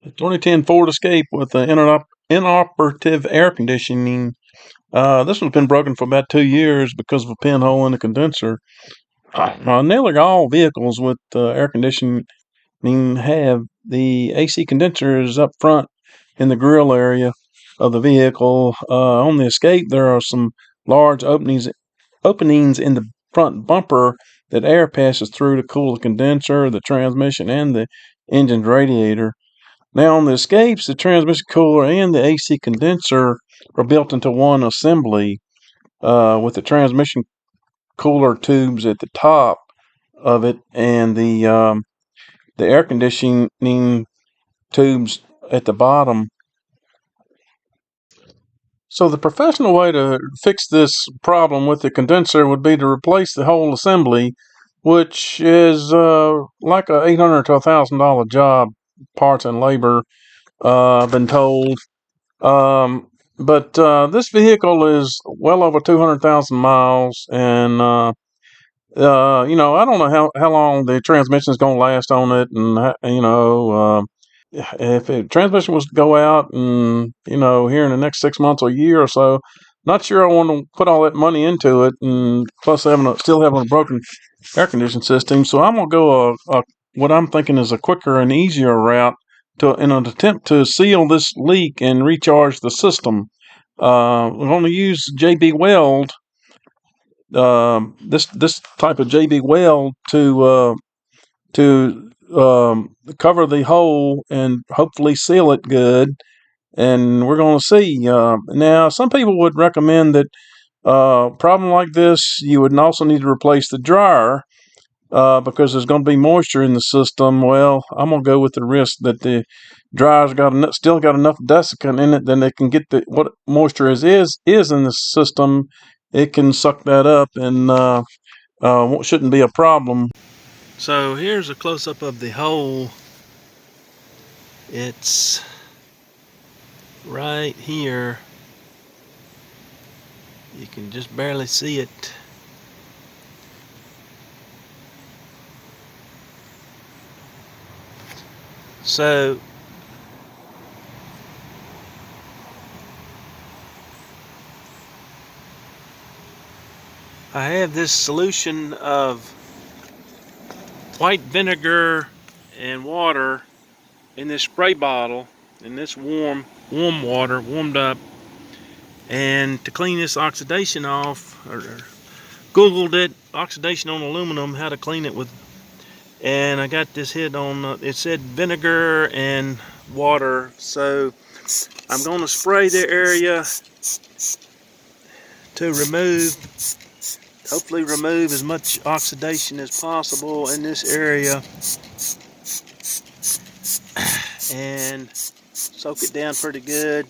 A 2010 Ford Escape with inoperative air conditioning. This one's been broken for about 2 years because of a pinhole in the condenser. Nearly all vehicles with air conditioning have the AC condensers up front in the grill area of the vehicle. On the Escape, there are some large openings in the front bumper that air passes through to cool the condenser, the transmission, and the engine's radiator. Now, on the Escapes, the transmission cooler and the AC condenser are built into one assembly with the transmission cooler tubes at the top of it and the air conditioning tubes at the bottom. So the professional way to fix this problem with the condenser would be to replace the whole assembly, which is like a $800 to $1,000 job, parts and labor. I've been told. But this vehicle is well over 200,000 miles, and I don't know how long the transmission is going to last on it, and if the transmission was to go out, and here in the next 6 months or a year or so, not sure I want to put all that money into it, and plus still having a broken air conditioning system. So I'm gonna go what I'm thinking is a quicker and easier route in an attempt to seal this leak and recharge the system. We're going to use JB Weld, this type of JB Weld to cover the hole and hopefully seal it good. And we're going to see. Now, some people would recommend that problem like this, you would also need to replace the dryer because there's going to be moisture in the system. Well, I'm going to go with the risk that the dryer's still got enough desiccant in it that it can get what moisture is in the system. It can suck that up and shouldn't be a problem. So here's a close-up of the hole. It's right here. You can just barely see it. So I have this solution of white vinegar and water in this spray bottle, in this warm water, warmed up. And to clean this oxidation off, or Googled it, oxidation on aluminum, how to clean it with, and I got this hit on, it said vinegar and water. So I'm going to spray the area to hopefully remove as much oxidation as possible in this area, and soaking it down pretty good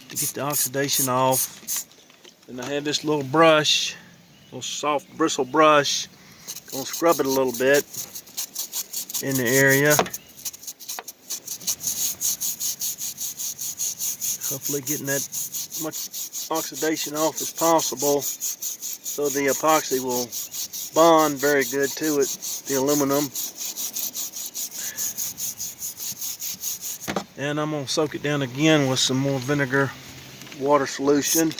to get the oxidation off. And I have this little brush, little soft bristle brush. Gonna scrub it a little bit in the area. Hopefully getting that much oxidation off as possible so the epoxy will bond very good to it, the aluminum. And I'm going to soak it down again with some more vinegar water solution.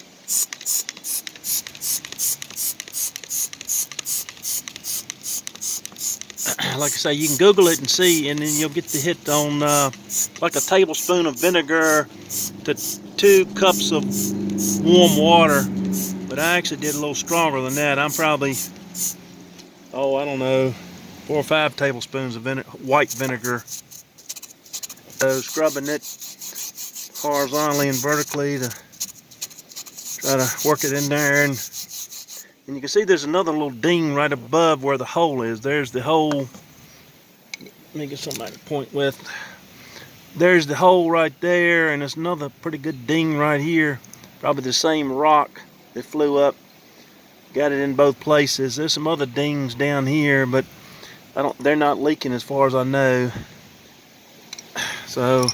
Like I say, you can Google it and see, and then you'll get the hit on like a tablespoon of vinegar to 2 cups of warm water. But I actually did a little stronger than that. I'm probably, I don't know, 4 or 5 tablespoons of white vinegar. So scrubbing it horizontally and vertically to try to work it in there. And you can see there's another little ding right above where the hole is. There's the hole. Let me get something to point with. There's the hole right there, and there's another pretty good ding right here. Probably the same rock that flew up. Got it in both places. There's some other dings down here, but they're not leaking as far as I know. So I'm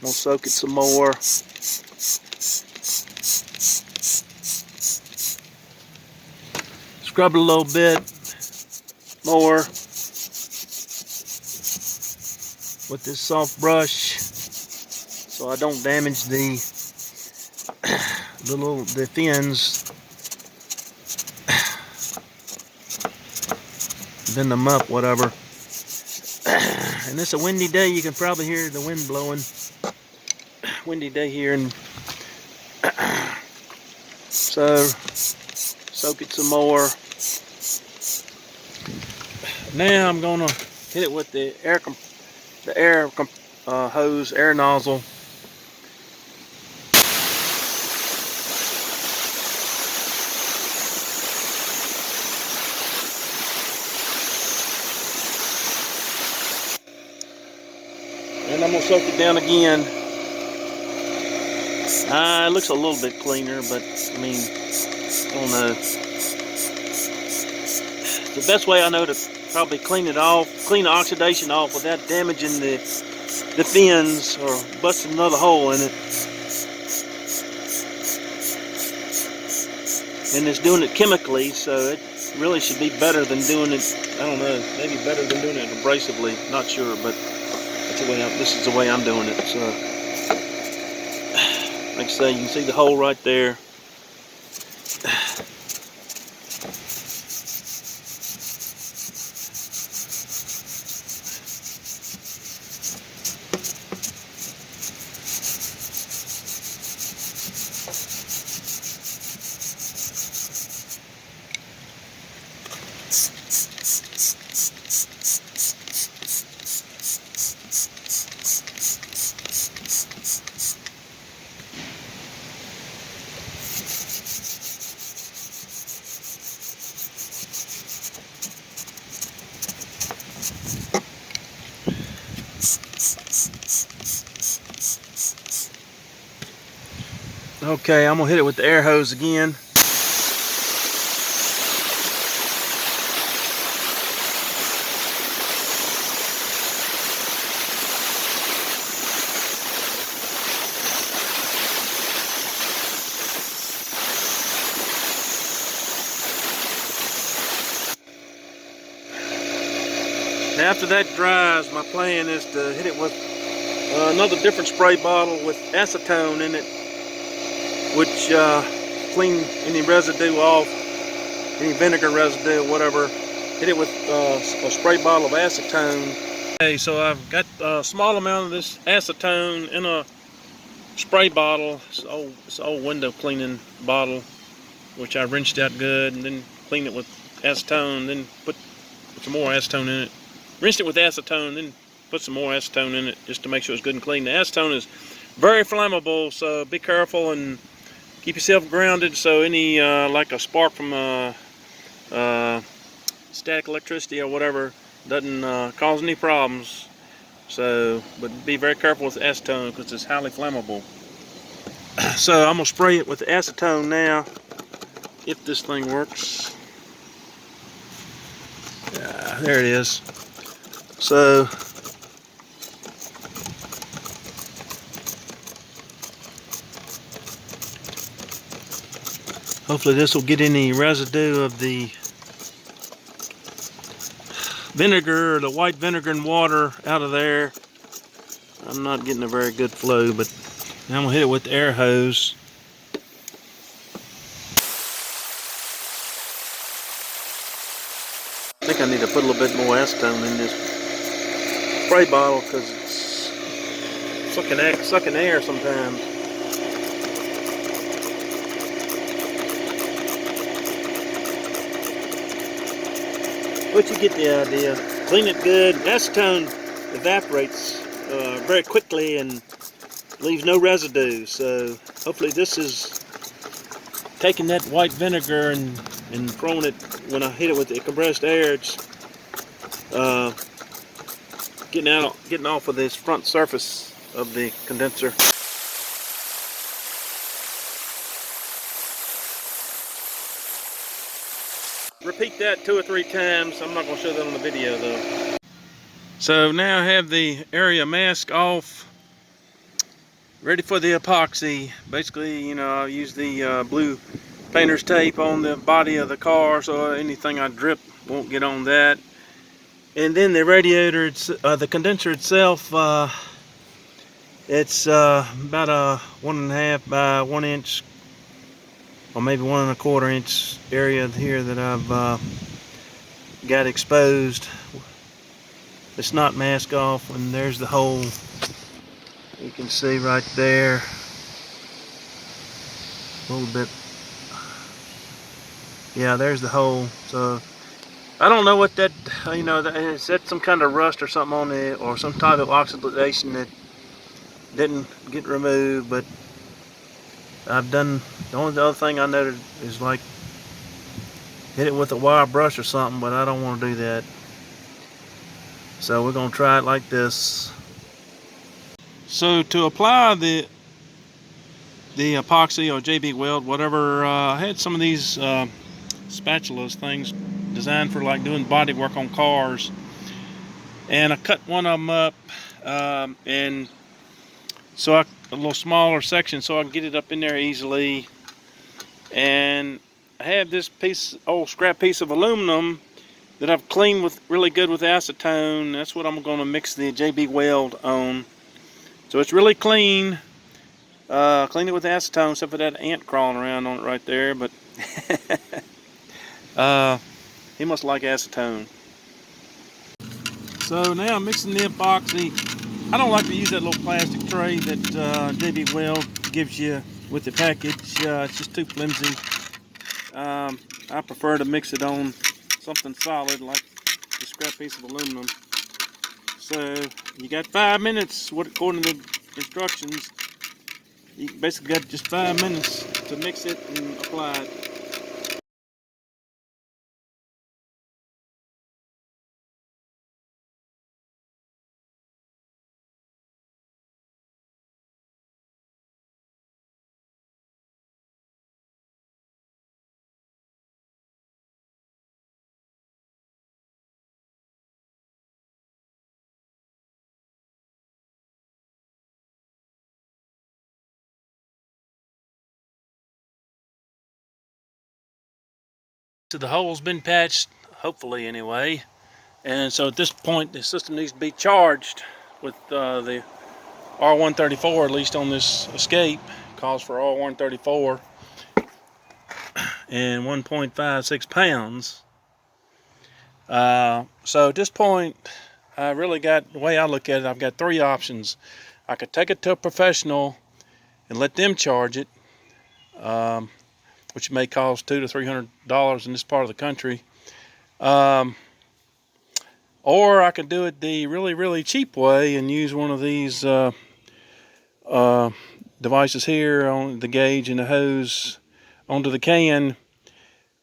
gonna soak it some more. Scrub it a little bit more with this soft brush so I don't damage the fins, bend them up, whatever. And it's a windy day. You can probably hear the wind blowing. Windy day here, and so soak it some more. Now I'm gonna hit it with the air hose, air nozzle. And I'm gonna soak it down again. It looks a little bit cleaner, but I mean, I don't know. The best way I know to probably clean it off, clean the oxidation off without damaging the fins or busting another hole in it. And it's doing it chemically, so it really should be better than doing it, I don't know, maybe better than doing it abrasively, not sure, but that's the way this is the way I'm doing it. So, like I say, you can see the hole right there. Okay, I'm gonna hit it with the air hose again. Now after that dries, my plan is to hit it with another different spray bottle with acetone in it, which clean any residue off, any vinegar residue or whatever. Hit it with a spray bottle of acetone. Okay, so I've got a small amount of this acetone in a spray bottle. It's an old window cleaning bottle, which I rinsed out good and then cleaned it with acetone, then put some more acetone in it. Rinsed it with acetone, then put some more acetone in it just to make sure it's good and clean. The acetone is very flammable, so be careful and keep yourself grounded so any like a spark from static electricity or whatever doesn't cause any problems. So, but be very careful with acetone because it's highly flammable. So I'm gonna spray it with the acetone now, if this thing works. There it is. So hopefully this will get any residue of the vinegar or the white vinegar and water out of there. I'm not getting a very good flow, but now I'm gonna hit it with the air hose. I think I need to put a little bit more acetone in this spray bottle because it's sucking air sometimes. But you get the idea. Clean it good. Acetone evaporates very quickly and leaves no residue. So hopefully this is taking that white vinegar and throwing it, when I hit it with the compressed air, it's getting off of this front surface of the condenser. Repeat that 2 or 3 times. I'm not going to show that on the video though. So now I have the area mask off, ready for the epoxy. Basically, you know, I'll use the blue painter's tape on the body of the car so anything I drip won't get on that. And then the radiator, the condenser itself, it's about a 1.5 by 1 inch, or maybe 1 1/4 inch area here that I've got exposed. It's not mask off, and there's the hole. You can see right there, a little bit. Yeah, there's the hole. So I don't know what that, is that some kind of rust or something on it, or some type of oxidation that didn't get removed. But I've done, the only other thing I noted is like hit it with a wire brush or something, but I don't want to do that. So we're going to try it like this. So to apply the epoxy or JB Weld, whatever, I had some of these spatulas things designed for like doing body work on cars, and I cut one of them up, and so a little smaller section so I can get it up in there easily. And I have this old scrap piece of aluminum that I've cleaned with really good with acetone. That's what I'm going to mix the JB Weld on. So it's really clean. Cleaned it with acetone, except for that ant crawling around on it right there. But he must like acetone. So now I'm mixing the epoxy. I don't like to use that little plastic tray that JB Weld gives you with the package. It's just too flimsy. I prefer to mix it on something solid like the scrap piece of aluminum. So you got 5 minutes, according to the instructions. You basically got just 5 minutes to mix it and apply it. So the hole's been patched, hopefully anyway. And so at this point, the system needs to be charged with the R134, at least on this escape. Calls for R134 and 1.56 pounds. So at this point, I really got, the way I look at it, I've got 3 options. I could take it to a professional and let them charge it, which may cost $200 to $300 in this part of the country. Or I could do it the really, really cheap way and use one of these devices here on the gauge and the hose onto the can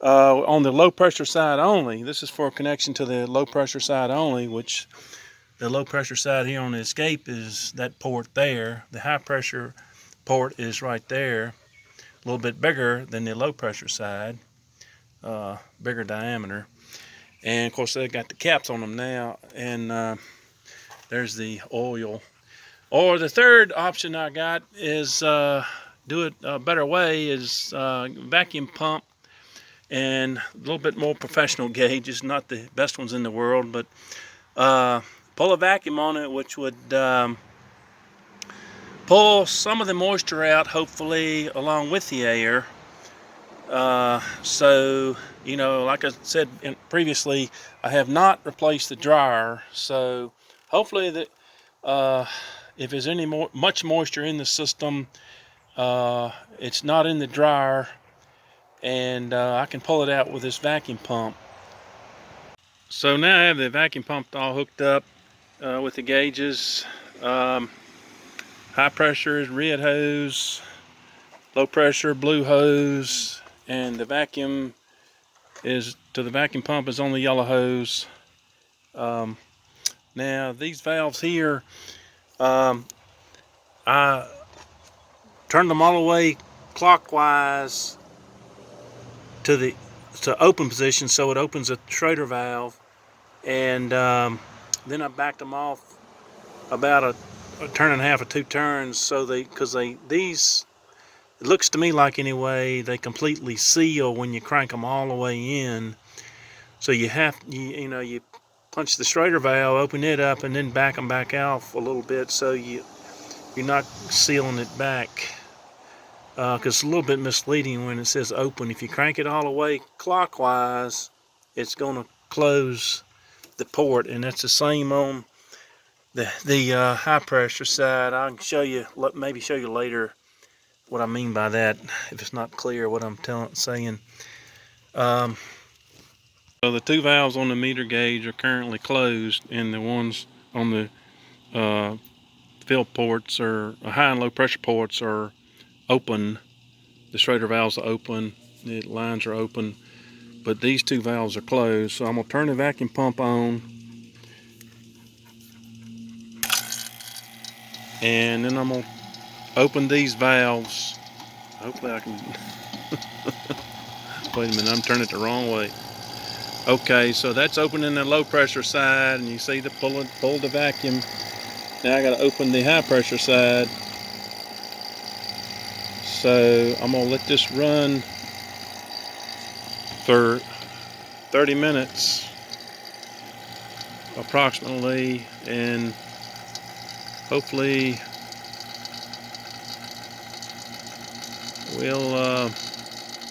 on the low pressure side only. This is for a connection to the low pressure side only, which the low pressure side here on the escape is that port there. The high pressure port is right there, a little bit bigger than the low pressure side, bigger diameter. And of course they got the caps on them now, and there's the oil. Or the third option I got is do it a better way, is vacuum pump, and a little bit more professional gauges, not the best ones in the world, but pull a vacuum on it, which would pull some of the moisture out, hopefully, along with the air. So, like I said previously, I have not replaced the dryer, so hopefully that if there's much moisture in the system, it's not in the dryer, and I can pull it out with this vacuum pump. So now I have the vacuum pump all hooked up with the gauges. High pressure is red hose, low pressure blue hose, and the vacuum to the vacuum pump is on the yellow hose. Now these valves here, I turned them all the way clockwise to open position, so it opens a Schrader valve, and then I backed them off about a turn and a half or 2 turns, so these, it looks to me like anyway, they completely seal when you crank them all the way in. So you punch the Schrader valve, open it up, and then back them back out a little bit so you're not sealing it back. Because it's a little bit misleading when it says open. If you crank it all the way clockwise, it's going to close the port, and that's the same on the high pressure side. I can show you, maybe show you later what I mean by that if it's not clear what I'm saying. So the two valves on the meter gauge are currently closed, and the ones on the fill ports or high and low pressure ports are open. The Schrader valves are open, the lines are open, but these two valves are closed. So I'm gonna turn the vacuum pump on, and then I'm gonna open these valves. Hopefully I can, wait a minute, I'm turning it the wrong way. Okay, so that's opening the low pressure side, and you see the pull the vacuum. Now I gotta open the high pressure side. So I'm gonna let this run for 30 minutes approximately, and hopefully we'll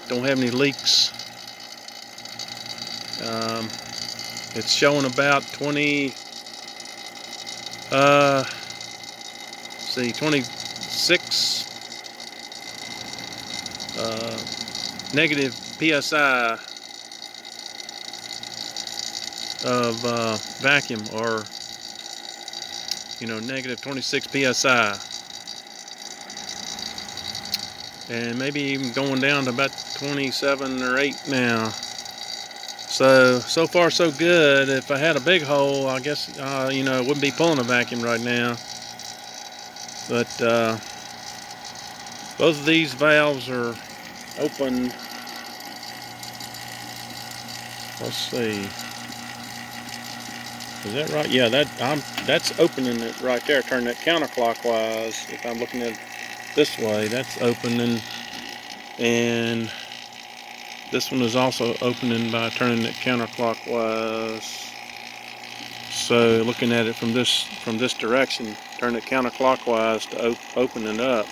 don't have any leaks. It's showing about 26 negative PSI of vacuum, or negative 26 PSI, and maybe even going down to about 27 or 8 now. So far so good. If I had a big hole, I guess it wouldn't be pulling a vacuum right now. But both of these valves are open. Let's see. Is that right? Yeah, that's opening it right there. Turn that counterclockwise. If I'm looking at it this way, that's opening, and this one is also opening by turning it counterclockwise. So looking at it from this direction, turn it counterclockwise to open it up.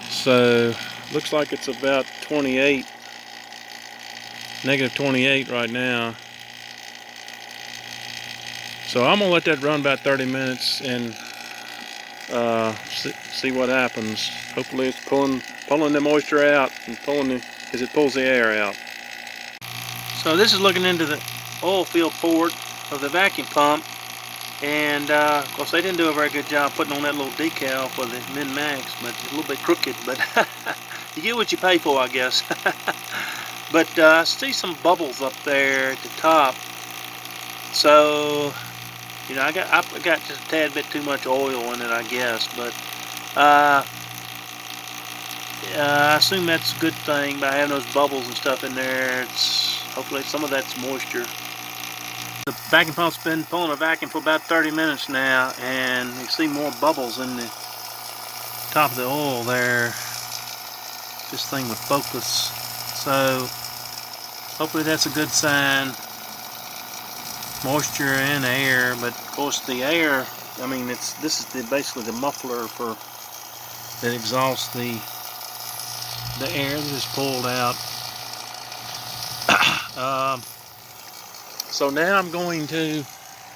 So looks like it's about 28, negative 28 right now. So I'm gonna let that run about 30 minutes and see what happens. Hopefully it's pulling the moisture out and as it pulls the air out. So this is looking into the oil field port of the vacuum pump, and of course they didn't do a very good job putting on that little decal for the min-max, but it's a little bit crooked, but you get what you pay for, I guess. But I see some bubbles up there at the top, so I got just a tad bit too much oil in it, I guess, but I assume that's a good thing by having those bubbles and stuff in there. Hopefully some of that's moisture. The vacuum pump's been pulling a vacuum for about 30 minutes now, and you see more bubbles in the top of the oil there. This thing would focus, so hopefully that's a good sign. Moisture and air, but of course the air, I mean, this is basically the muffler that exhausts the air that is pulled out. So now I'm going to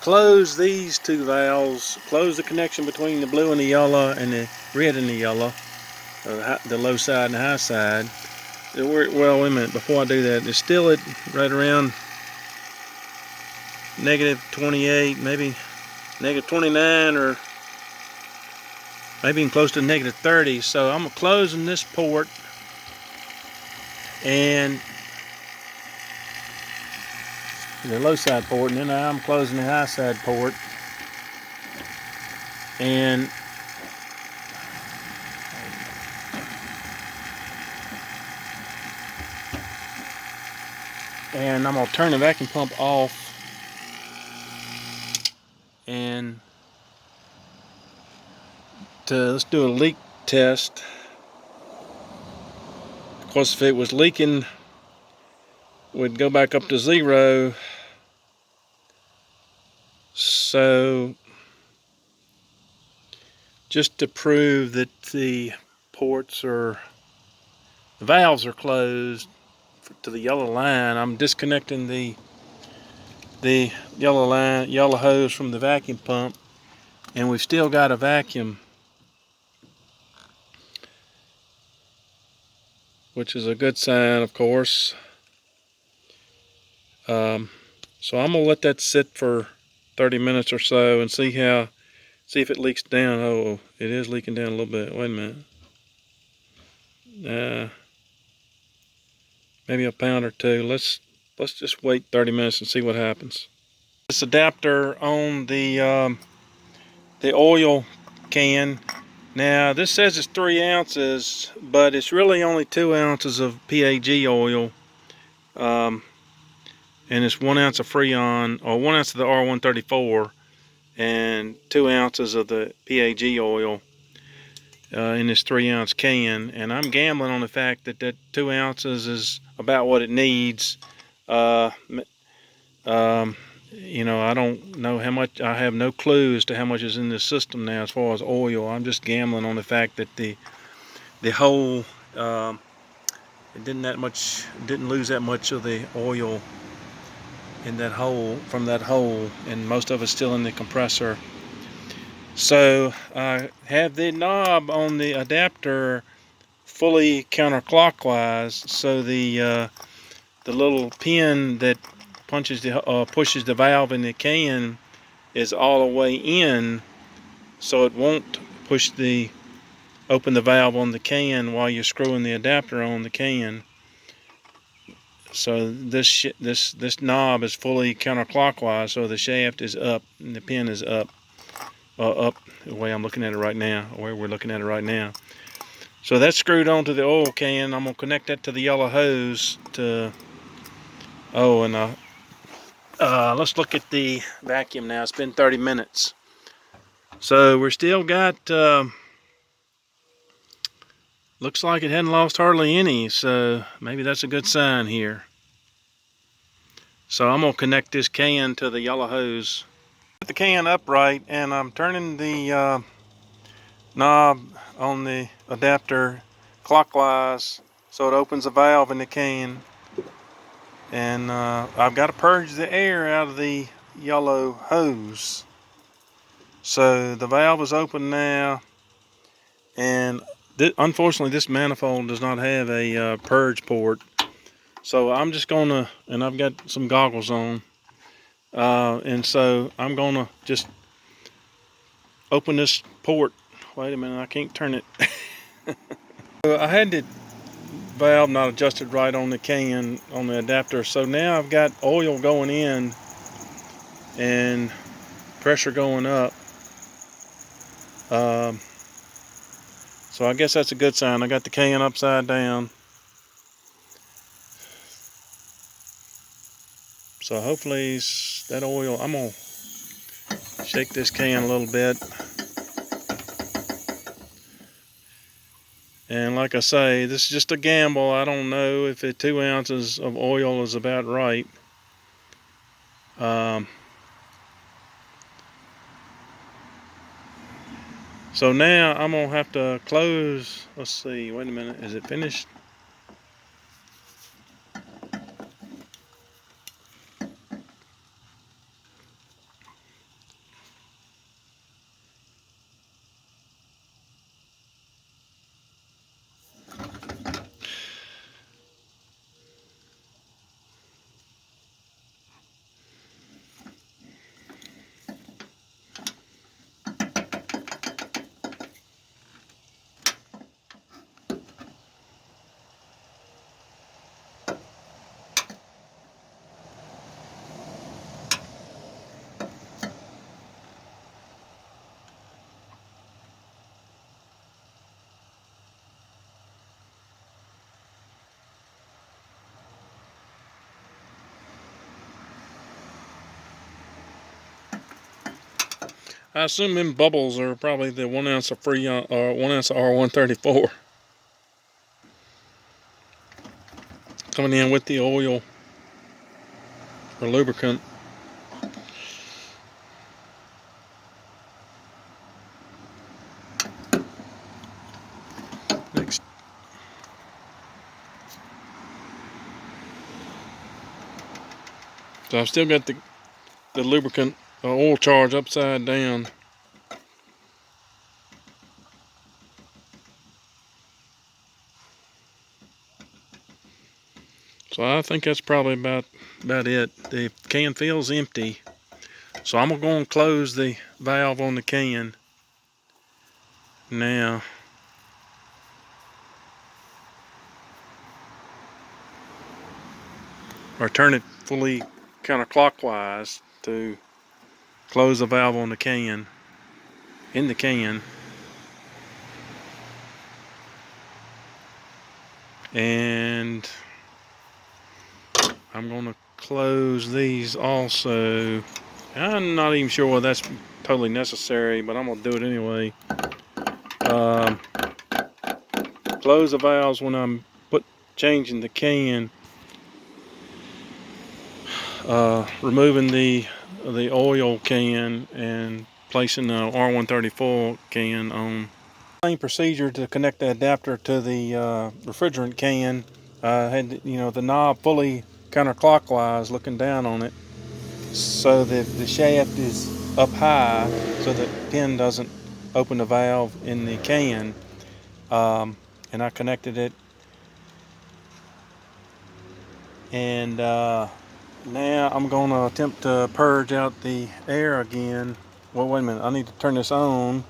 close these two valves, close the connection between the blue and the yellow and the red and the yellow, the low side and the high side. Well, wait a minute, before I do that, it's still at right around negative 28, maybe negative 29, or maybe even close to negative 30. So I'm closing this port, and the low side port, and then I'm closing the high side port, and I'm going to turn the vacuum pump off, and let's do a leak test. Of course, if it was leaking, we'd go back up to 0. So just to prove that the valves are closed to the yellow line, I'm disconnecting the yellow hose from the vacuum pump, and we've still got a vacuum, which is a good sign, of course. So I'm gonna let that sit for 30 minutes or so and see if it leaks down. Oh, it is leaking down a little bit. Wait a minute. Maybe a pound or two. Let's just wait 30 minutes and see what happens. This adapter on the oil can. Now this says it's 3 ounces, but it's really only 2 ounces of PAG oil. And it's 1 ounce of Freon, or 1 ounce of the R134, and 2 ounces of the PAG oil in this 3 ounce can. And I'm gambling on the fact that 2 ounces is about what it needs. You know, I don't know how much. I have no clue as to how much is in this system now as far as oil. I'm just gambling on the fact that the hole it didn't lose that much of the oil in that hole, from that hole, and most of it's still in the compressor. So I have the knob on the adapter fully counterclockwise, so the little pin that pushes the valve in the can is all the way in, so it won't open the valve on the can while you're screwing the adapter on the can. So this knob is fully counterclockwise, so the shaft is up and the pin is up the way I'm looking at it right now, where we're looking at it right now. So that's screwed onto the oil can. I'm gonna connect that to the yellow hose let's look at the vacuum now. It's been 30 minutes. So we're still got, looks like it hadn't lost hardly any, so maybe that's a good sign here. So I'm gonna connect this can to the yellow hose. Put the can upright, and I'm turning the knob on the adapter clockwise so it opens the valve in the can. And I've got to purge the air out of the yellow hose. So the valve is open now, and unfortunately this manifold does not have a purge port. So I'm just gonna, and I've got some goggles on, and so I'm gonna just open this port. Wait a minute, I can't turn it. I had the valve not adjusted right on the can, on the adapter, so now I've got oil going in and pressure going up. So I guess that's a good sign. I got the can upside down. So hopefully that oil, I'm gonna shake this can a little bit. And like I say, this is just a gamble. I don't know if 2 ounces of oil is about right. So now I'm gonna have to close. Let's see, wait a minute, is it finished? I assume them bubbles are probably the 1 ounce of Freon, or 1 ounce of R134 coming in with the oil or lubricant. So I've still got the lubricant oil charge upside down. So I think that's probably about it. The can feels empty. So I'm going to close the valve on the can now. Or turn it fully counterclockwise to close the valve on the can, in the can. And I'm going to close these also. I'm not even sure whether that's totally necessary, but I'm going to do it anyway. Close the valves when I'm changing the can. Removing the oil can and placing the R134 can on. Same procedure to connect the adapter to the refrigerant can. I had the knob fully counterclockwise, looking down on it, so that the shaft is up high, so that the pin doesn't open the valve in the can. And I connected it, and now I'm going to attempt to purge out the air again. Well, wait a minute, I need to turn this on,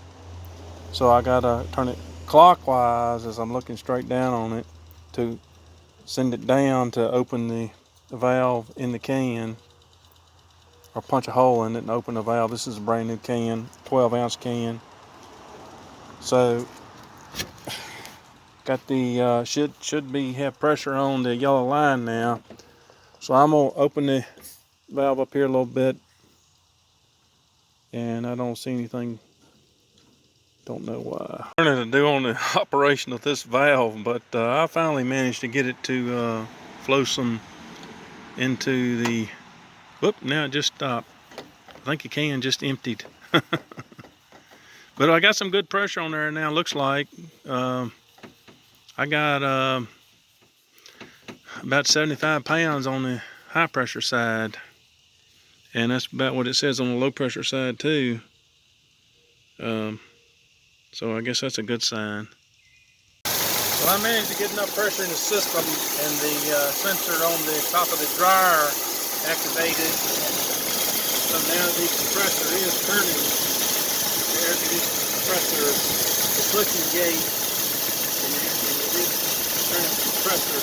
so I gotta turn it clockwise as I'm looking straight down on it to send it down to open the valve in the can, or punch a hole in it and open the valve. This is a brand new can, 12-ounce can. So got the should have pressure on the yellow line now. So I'm gonna open the valve up here a little bit, and I don't see anything. Don't know why. Learning to do on the operation of this valve, but I finally managed to get it to flow some into the. Whoop! Now it just stopped. I think the can just emptied. But I got some good pressure on there now. Looks like I got about 75 pounds on the high pressure side, and that's about what it says on the low pressure side too. So I guess that's a good sign. Well, I managed to get enough pressure in the system, and the sensor on the top of the dryer activated. So now the compressor is turning. The air conditioning compressor, the pushing gate, and it is turning the compressor.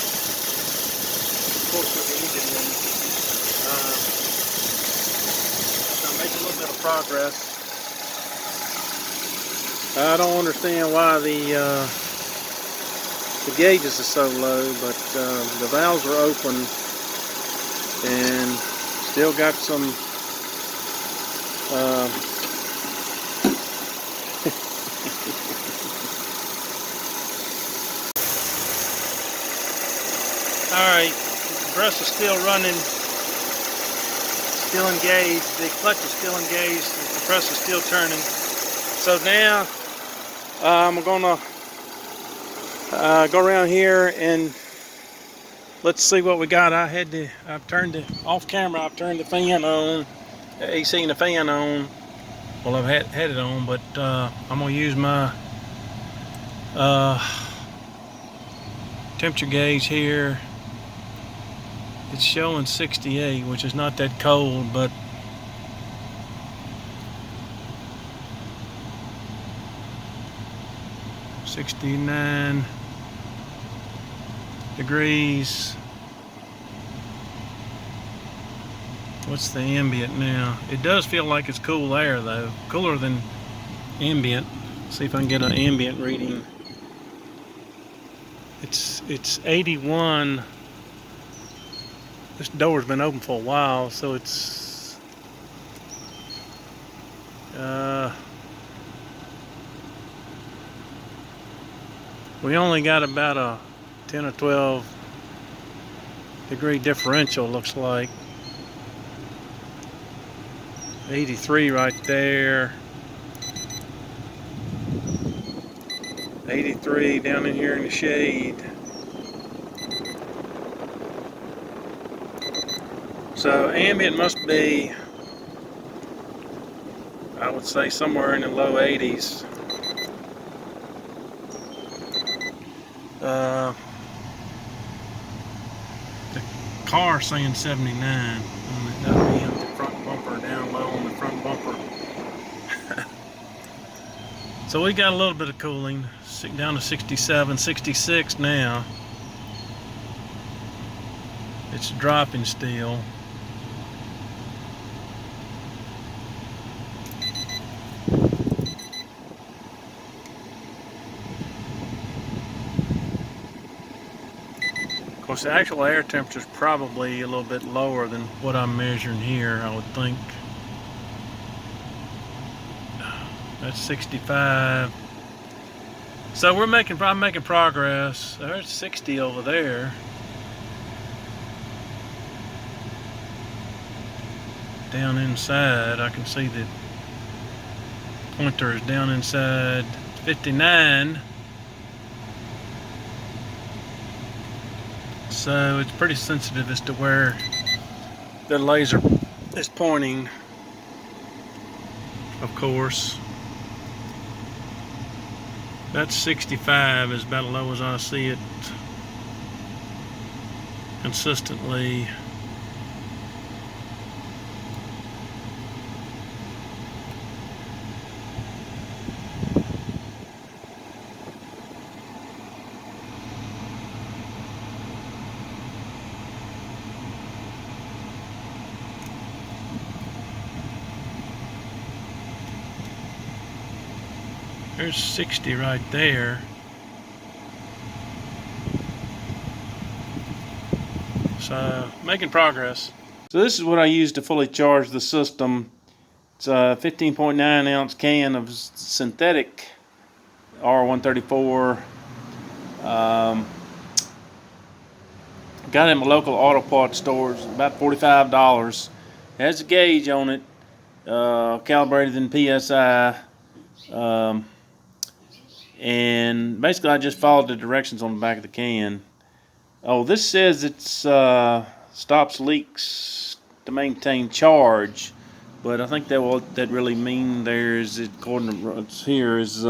Of course, with the engine in. So I'm making a little bit of progress. I don't understand why the gauges are so low, but the valves are open and still got some Alright, the compressor's still running, still engaged, the clutch is still engaged, the compressor's still turning. So now I'm gonna go around here and let's see what we got. I've turned off camera, I've turned the fan on, the AC and the fan on. Well, I've had it on, but I'm gonna use my temperature gauge here. It's showing 68, which is not that cold, but .69 degrees. What's the ambient now? It does feel like it's cool air though, cooler than ambient. See if I can get an ambient reading. It's 81. This door's been open for a while, so it's we only got about a 10 or 12 degree differential, looks like. 83 right there. 83 down in here in the shade. So ambient must be, I would say, somewhere in the low 80s. The car saying 79, and that'll be at the front bumper, down low on the front bumper. So we got a little bit of cooling, down to 67, 66 now. It's dropping still. Of course, the actual air temperature is probably a little bit lower than what I'm measuring here, I would think. That's 65. So I'm making progress. There's 60 over there. Down inside, I can see the pointer is down inside 59. So it's pretty sensitive as to where the laser is pointing, of course. That's 65 is about as low as I see it consistently. There's 60 right there. So, making progress. So this is what I use to fully charge the system. It's a 15.9 ounce can of synthetic R134. Got it in my local auto parts stores, about $45. It has a gauge on it, calibrated in PSI. And basically I just followed the directions on the back of the can. Oh, this says it's stops leaks to maintain charge, but I think that what that really mean there is, according to what's here, is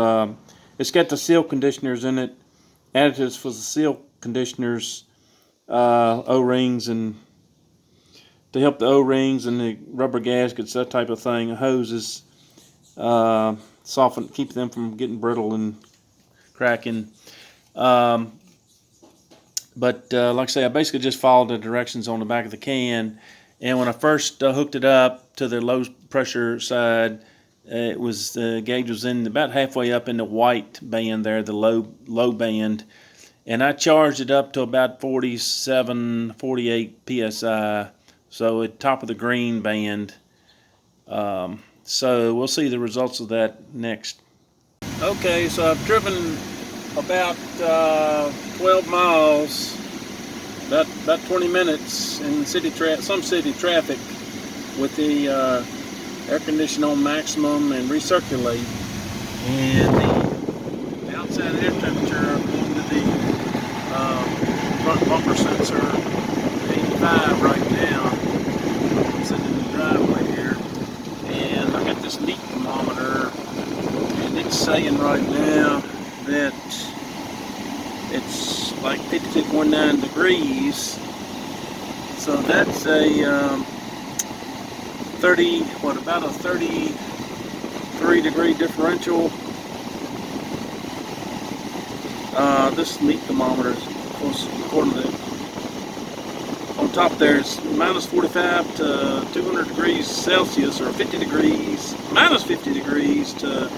it's got the seal conditioners in it, additives for the seal conditioners, O-rings, and to help the O-rings and the rubber gaskets, that type of thing, hoses, soften, keep them from getting brittle and cracking. But like I say, I basically just followed the directions on the back of the can, and when I first hooked it up to the low pressure side, it was the gauge was in about halfway up in the white band there, the low band, and I charged it up to about 47, 48 psi, so at top of the green band. So we'll see the results of that next. Okay, so I've driven about 12 miles, about 20 minutes in some city traffic with the air conditioning on maximum and recirculate, and the outside air temperature according to the front bumper sensor 85 right now. I'm sitting in the driveway here, and I got this neat thermometer, and it's saying right now that it's like 52.9 degrees. So that's a about a 33 degree differential. This neat thermometer is, of course, according to on top there, it's minus 45 to 200 degrees Celsius, or 50 degrees, minus 50 degrees to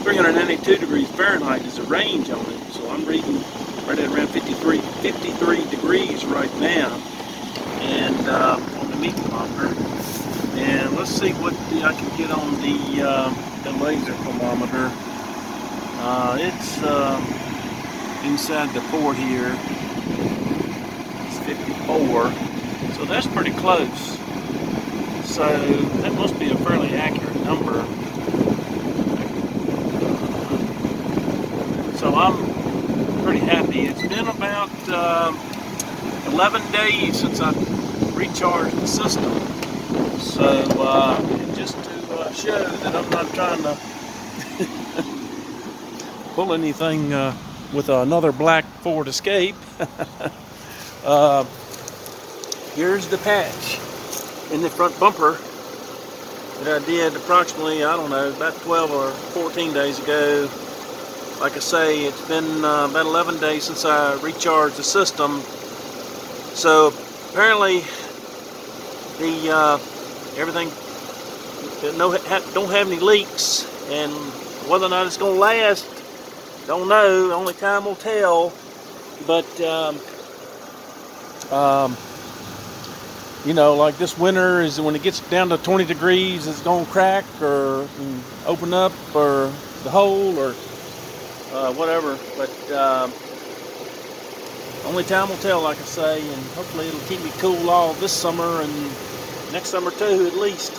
392 degrees Fahrenheit is the range on it. So I'm reading right at around 53 degrees right now, and on the meat thermometer. And let's see what I can get on the laser thermometer. It's inside the port here. It's 54, so that's pretty close. So that must be a fairly accurate number. So I'm pretty happy. It's been about 11 days since I recharge the system. So just to show that I'm not trying to pull anything with another black Ford Escape. Here's the patch in the front bumper that I did approximately, I don't know, about 12 or 14 days ago. Like I say, it's been about 11 days since I recharged the system. So apparently the everything don't have any leaks, and whether or not it's going to last, don't know. Only time will tell. But you know, like this winter is when it gets down to 20 degrees, it's going to crack or open up, or the hole, or whatever. But only time will tell, like I say, and hopefully it'll keep me cool all this summer and next summer too, at least.